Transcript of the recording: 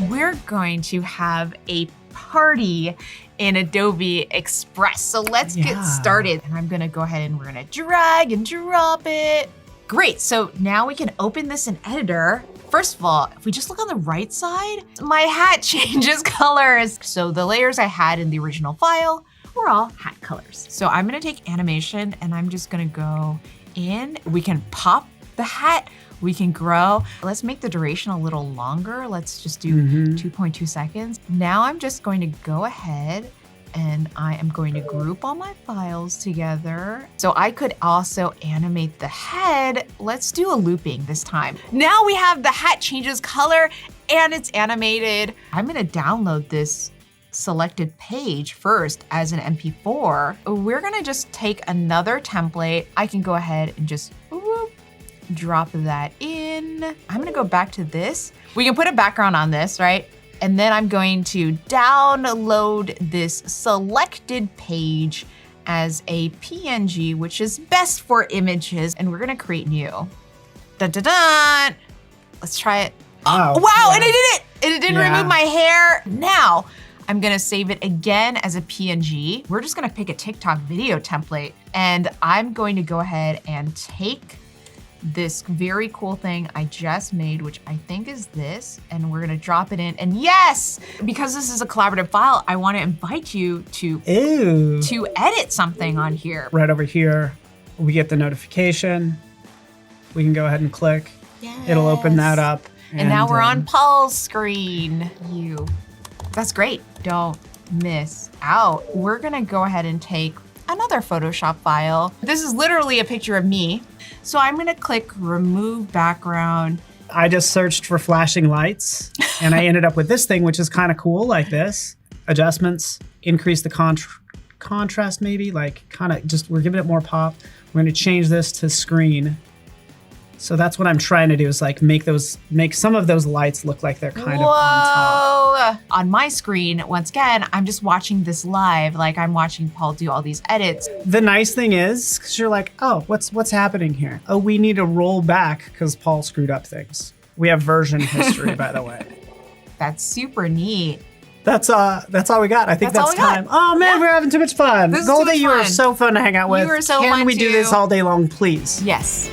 we're going to have a party in Adobe Express. So let's get started. And I'm gonna go ahead and we're gonna drag and drop it. Great, so now we can open this in Editor. First of all, if we just look on the right side, my hat changes colors. So the layers I had in the original file were all hat colors. So I'm gonna take animation and I'm just gonna go in. We can pop the hat, we can grow. Let's make the duration a little longer. Let's just do 2.2 seconds. Now I'm just going to go ahead and I am going to group all my files together. So I could also animate the head. Let's do a looping this time. Now we have the hat changes color and it's animated. I'm gonna download this selected page first as an MP4. We're gonna just take another template. I can go ahead and just drop that in. I'm gonna go back to this. We can put a background on this, right? And then I'm going to download this selected page as a PNG, which is best for images, and we're gonna create new. Dun, dun, dun. Let's try it. Wow, and it did it! It didn't remove my hair. Now, I'm gonna save it again as a PNG. We're just gonna pick a TikTok video template, and I'm going to go ahead and take this very cool thing I just made, which I think is this, and we're gonna drop it in. And yes, because this is a collaborative file, I wanna invite you to edit something on here. Right over here, we get the notification. We can go ahead and click. Yes. It'll open that up. And now we're on Paul's screen. That's great. Don't miss out. We're gonna go ahead and take another Photoshop file. This is literally a picture of me. So I'm gonna click remove background. I just searched for flashing lights and I ended up with this thing, which is kind of cool, like this. Adjustments, increase the contrast maybe, like kind of just, we're giving it more pop. We're gonna change this to screen. So that's what I'm trying to do, is like make some of those lights look like they're kind of on top. On my screen, once again, I'm just watching this live, like I'm watching Paul do all these edits. The nice thing is, because you're like, oh, what's happening here? Oh, we need to roll back because Paul screwed up things. We have version history, by the way. That's super neat. That's all we got. I think that's time. Oh man, we're having too much fun. Goldie, you are so fun to hang out with. You were so fun Can we do this all day long, please? Yes.